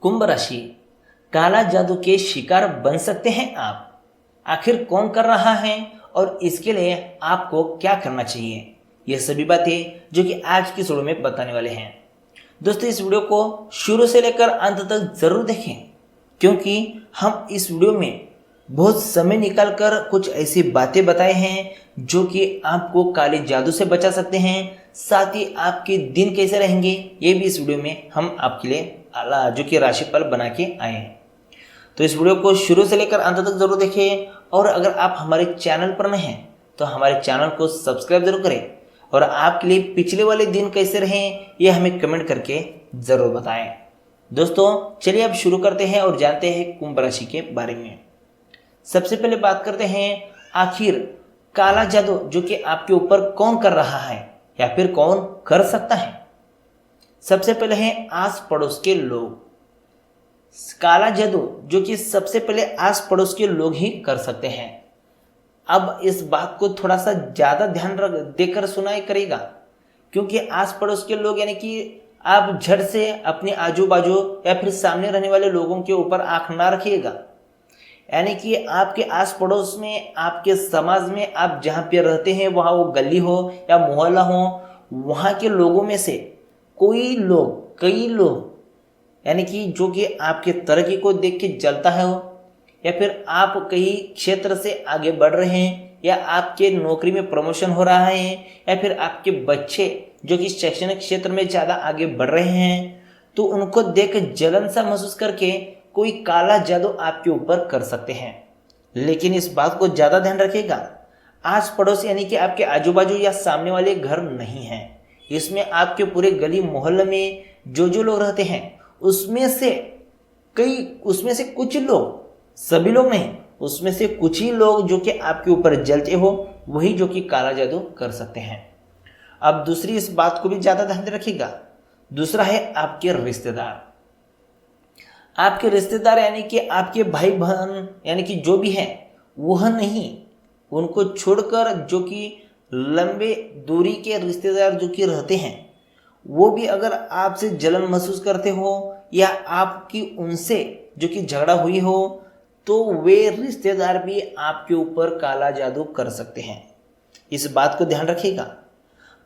कुंभ राशि, काला जादू के शिकार बन सकते हैं आप। आखिर कौन कर रहा है और इसके लिए आपको क्या करना चाहिए, यह सभी बातें जो कि आज की वीडियो में बताने वाले हैं। दोस्तों, इस वीडियो को शुरू से लेकर अंत तक जरूर देखें, क्योंकि हम इस वीडियो में बहुत समय निकालकर कुछ ऐसी बातें बताए हैं जो कि आपको काले जादू से बचा सकते हैं। साथ ही आपके दिन कैसे रहेंगे ये भी इस वीडियो में हम आपके लिए जो कि राशिफल बना के आए हैं। तो इस वीडियो को शुरू से लेकर अंत तक जरूर देखें, और अगर आप हमारे चैनल पर नए हैं तो हमारे चैनल को सब्सक्राइब जरूर करें, और आपके लिए पिछले वाले दिन कैसे रहे ये हमें कमेंट करके जरूर बताएं। दोस्तों, चलिए अब शुरू करते हैं और जानते हैं कुंभ राशि के बारे में। सबसे पहले बात करते हैं, आखिर काला जादू जो कि आपके ऊपर कौन कर रहा है या फिर कौन कर सकता है। सबसे पहले है आस पड़ोस के लोग। काला जादू जो कि सबसे पहले आस पड़ोस के लोग ही कर सकते हैं। अब इस बात को थोड़ा सा ज्यादा ध्यान देकर सुनाई करेगा, क्योंकि आस पड़ोस के लोग यानी कि आप झट से अपने आजू बाजू या फिर सामने रहने वाले लोगों के ऊपर आंख ना रखिएगा। यानी कि आपके आस पड़ोस में, आपके समाज में, आप जहाँ पे रहते हैं वहाँ वो गली हो या मोहल्ला हो, वहाँ के लोगों में से कई लोग यानी कि जो कि आपके तरक्की को देख के जलता है हो, या फिर आप कहीं क्षेत्र से आगे बढ़ रहे हैं, या आपके नौकरी में प्रमोशन हो रहा है, या फिर आपके बच्चे जो कि शैक्षणिक क्षेत्र में ज़्यादा आगे बढ़ रहे हैं, तो उनको देख जलन सा महसूस करके कोई काला जादू आपके ऊपर कर सकते हैं। लेकिन इस बात को ज़्यादा ध्यान रखिएगा, आस पड़ोस यानी कि आपके आजू बाजू या सामने वाले घर नहीं हैं। इसमें आपके पूरे गली मोहल्ले में जो लोग रहते हैं उसमें से कुछ लोग, सभी लोग नहीं, उसमें से कुछ ही लोग जो कि आपके ऊपर जलते हो वही जो कि काला जादू कर सकते हैं। अब दूसरी इस बात को भी ज्यादा ध्यान रखिएगा। दूसरा है आपके रिश्तेदार। आपके रिश्तेदार यानी कि आपके भाई बहन यानी कि जो भी है वह नहीं, उनको छोड़कर जो कि लंबे दूरी के रिश्तेदार जो कि रहते हैं वो भी अगर आपसे जलन महसूस करते हो या आपकी उनसे जो कि झगड़ा हुई हो, तो वे रिश्तेदार भी आपके ऊपर काला जादू कर सकते हैं। इस बात को ध्यान रखिएगा।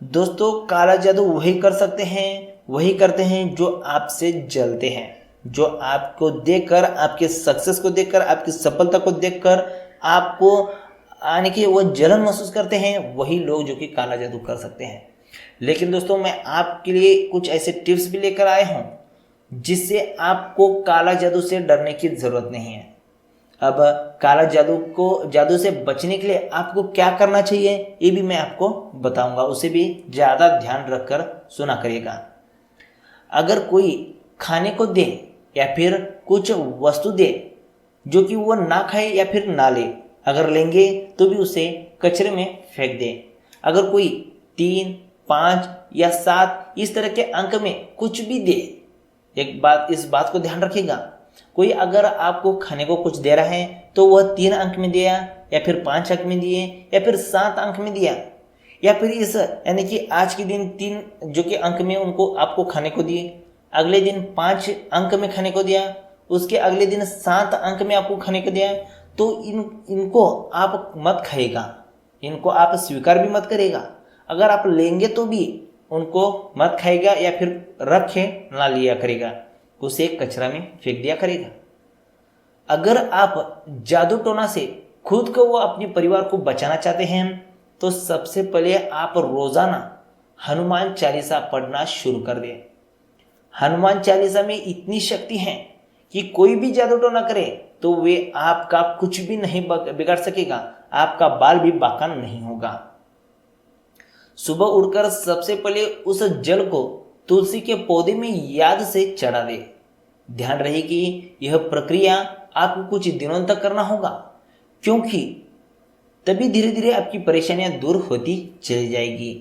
दोस्तों, काला जादू वही कर सकते हैं, वही करते हैं जो आपसे जलते हैं, जो आपको देखकर, आपके सक्सेस को देखकर, आपकी सफलता को देखकर आपको यानी कि वो जलन महसूस करते हैं, वही लोग जो कि काला जादू कर सकते हैं। लेकिन दोस्तों, मैं आपके लिए कुछ ऐसे टिप्स भी लेकर आया हूं जिससे आपको काला जादू से डरने की जरूरत नहीं है। अब काला जादू से बचने के लिए आपको क्या करना चाहिए ये भी मैं आपको बताऊंगा, उसे भी ज्यादा ध्यान रखकर सुना करिएगा। अगर कोई खाने को दे या फिर कुछ वस्तु दे जो कि वो ना खाए या फिर ना ले, अगर लेंगे तो भी उसे कचरे में फेंक दे। अगर कोई 3, 5 या 7 इस तरह के अंक में कुछ भी दे, इस बात को ध्यान रखिएगा। कोई अगर आपको खाने को कुछ दे रहा है तो वह 3 अंक में दिया, या फिर 5 अंक में दिए, या फिर 7 अंक में दिया, या फिर इस यानी कि आज के दिन 3 जो कि अंक में उनको आपको खाने को दिए, अगले दिन 5 अंक में खाने को दिया, उसके अगले दिन 7 अंक में आपको खाने को दिया, तो इनको आप मत खाइएगा, इनको आप स्वीकार भी मत करेगा। अगर आप लेंगे तो भी उनको मत खाएगा या फिर रखे ना लिया करेगा, उसे कचरा में फेंक दिया करेगा। अगर आप जादू टोना से खुद को व अपने परिवार को बचाना चाहते हैं तो सबसे पहले आप रोजाना हनुमान चालीसा पढ़ना शुरू कर दें। हनुमान चालीसा में इतनी शक्ति है कि कोई भी जादू टोना करे तो वे आपका कुछ भी नहीं बिगाड़ सकेगा, आपका बाल भी बांका नहीं होगा। सुबह उठकर सबसे पहले उस जल को तुलसी के पौधे में याद से चढ़ा दे। ध्यान रहे कि यह प्रक्रिया आपको कुछ दिनों तक करना होगा, क्योंकि तभी धीरे धीरे आपकी परेशानियां दूर होती चली जाएगी।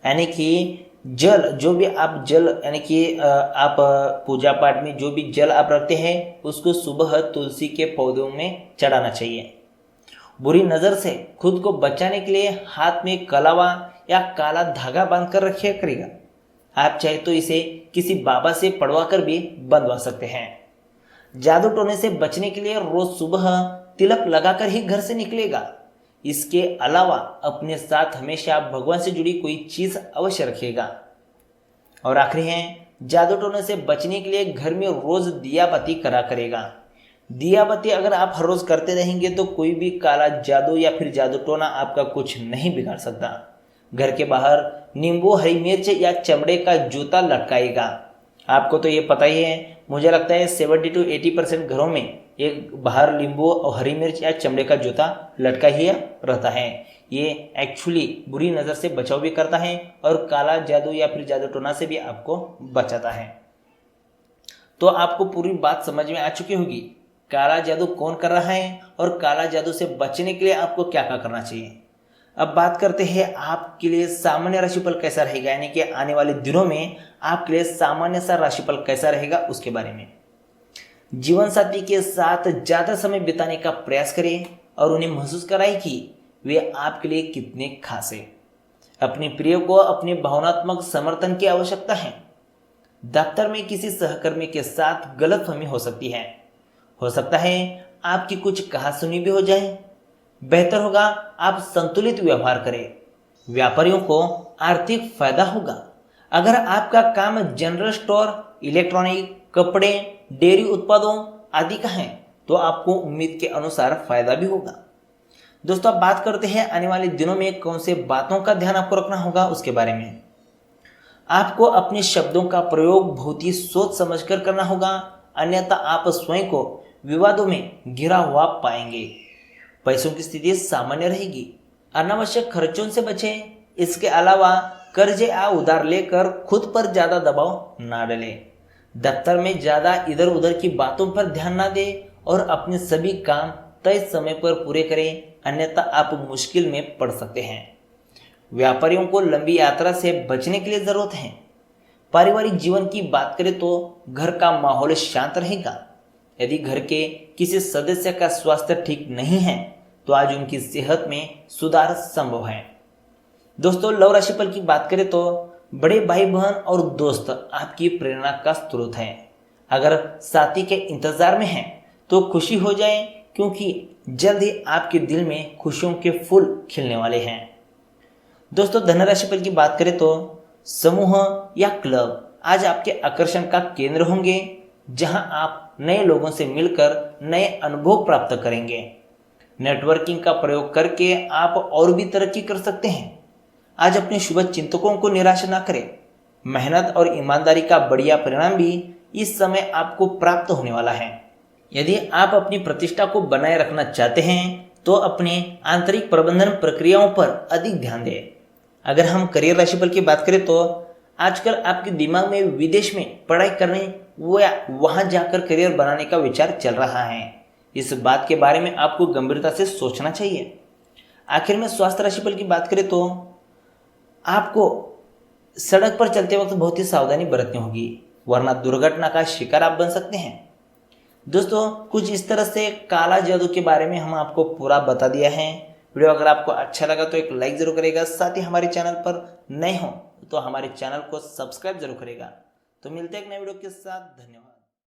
यानी कि जो भी आप जल यानी कि आप पूजा पाठ में जो भी जल आप रखते हैं उसको सुबह तुलसी के पौधों में चढ़ाना चाहिए। बुरी नजर से खुद को बचाने के लिए हाथ में कलावा या काला धागा बांध कर रखिए करेगा। आप चाहे तो इसे किसी बाबा से पढ़वा कर भी बंधवा सकते हैं। जादू टोने से बचने के लिए रोज सुबह तिलक लगाकर ही घर से निकलेगा। इसके अलावा अपने साथ हमेशा भगवान से जुड़ी कोई चीज अवश्य रखेगा। और आखिरी है, जादू टोने से बचने के लिए घर में रोज दिया बत्ती करा करेगा। दिया बत्ती अगर आप हर रोज करते रहेंगे तो कोई भी काला जादू या फिर जादू टोना आपका कुछ नहीं बिगाड़ सकता। घर के बाहर नींबू, हरी मिर्च या चमड़े का जूता लटकाएगा। आपको तो ये पता ही है, मुझे लगता है 70 to 80% घरों में एक बाहर नींबू और हरी मिर्च या चमड़े का जूता लटका ही रहता है। ये एक्चुअली बुरी नज़र से बचाव भी करता है और काला जादू या फिर जादू टोना से भी आपको बचाता है। तो आपको पूरी बात समझ में आ चुकी होगी, काला जादू कौन कर रहा है और काला जादू से बचने के लिए आपको क्या क्या करना चाहिए। अब बात करते हैं आपके लिए सामान्य राशिफल कैसा रहेगा, यानी कि आने वाले दिनों में आपके लिए सामान्य सा राशिफल कैसा रहेगा उसके बारे में। जीवन साथी के साथ ज्यादा समय बिताने का प्रयास करें और उन्हें महसूस कराएं कि वे आपके लिए कितने खास हैं। अपने प्रिय को अपने भावनात्मक समर्थन की आवश्यकता है। दफ्तर में किसी सहकर्मी के साथ गलतफहमी हो सकती है। हो सकता है आपकी कुछ कहासुनी भी हो जाए। बेहतर होगा आप संतुलित व्यवहार करें। व्यापारियों को आर्थिक फायदा होगा। अगर आपका काम जनरल स्टोर, इलेक्ट्रॉनिक, कपड़े, डेयरी उत्पादों आदि का है तो आपको उम्मीद के अनुसार फायदा भी होगा। दोस्तों, अब बात करते हैं आने वाले दिनों में कौन से बातों का ध्यान आपको रखना होगा उसके बारे में। आपको अपने शब्दों का प्रयोग बहुत ही सोच समझकर करना होगा, अन्यथा आप स्वयं को विवादों में घिरा हुआ पाएंगे। पैसों की स्थिति सामान्य रहेगी। अनावश्यक खर्चों से बचें। इसके अलावा कर्ज या उधार लेकर खुद पर ज्यादा दबाव ना डालें। दफ्तर में ज्यादा इधर उधर की बातों पर ध्यान ना दें और अपने सभी काम तय समय पर पूरे करें, अन्यथा आप मुश्किल में पड़ सकते हैं। व्यापारियों को लंबी यात्रा से बचने के लिए जरूरत है। पारिवारिक जीवन की बात करें तो घर का माहौल शांत रहेगा। यदि घर के किसी सदस्य का स्वास्थ्य ठीक नहीं है तो आज उनकी सेहत में सुधार संभव है। दोस्तों, लव राशिफल की बात करें तो बड़े भाई बहन और दोस्त आपकी प्रेरणा का स्रोत है। अगर साथी के इंतजार में हैं तो खुशी हो जाए, क्योंकि जल्द ही आपके दिल में खुशियों के फूल खिलने वाले हैं। दोस्तों, धन राशिफल की बात करें तो समूह या क्लब आज आपके आकर्षण का केंद्र होंगे, जहां आप नए लोगों से मिलकर नए अनुभव प्राप्त करेंगे। नेटवर्किंग का प्रयोग करके आप और भी तरक्की कर सकते हैं। आज अपने शुभ चिंतकों को निराश ना करें। मेहनत और ईमानदारी का बढ़िया परिणाम भी इस समय आपको प्राप्त होने वाला है। यदि आप अपनी प्रतिष्ठा को बनाए रखना चाहते हैं तो अपने आंतरिक प्रबंधन प्रक्रियाओं पर अधिक ध्यान दें। अगर हम करियर राशिफल की बात करें तो आजकल आपके दिमाग में विदेश में पढ़ाई करने या वहां जाकर करियर बनाने का विचार चल रहा है। इस बात के बारे में आपको गंभीरता से सोचना चाहिए। आखिर में स्वास्थ्य राशिफल की बात करें तो आपको सड़क पर चलते वक्त बहुत ही सावधानी बरतनी होगी, वरना दुर्घटना का शिकार आप बन सकते हैं। दोस्तों, कुछ इस तरह से काला जादू के बारे में हम आपको पूरा बता दिया है। वीडियो अगर आपको अच्छा लगा तो एक लाइक जरूर करेगा। साथ ही हमारे चैनल पर नए हो तो हमारे चैनल को सब्सक्राइब जरूर करेगा। तो मिलते हैं एक नए वीडियो के साथ। धन्यवाद।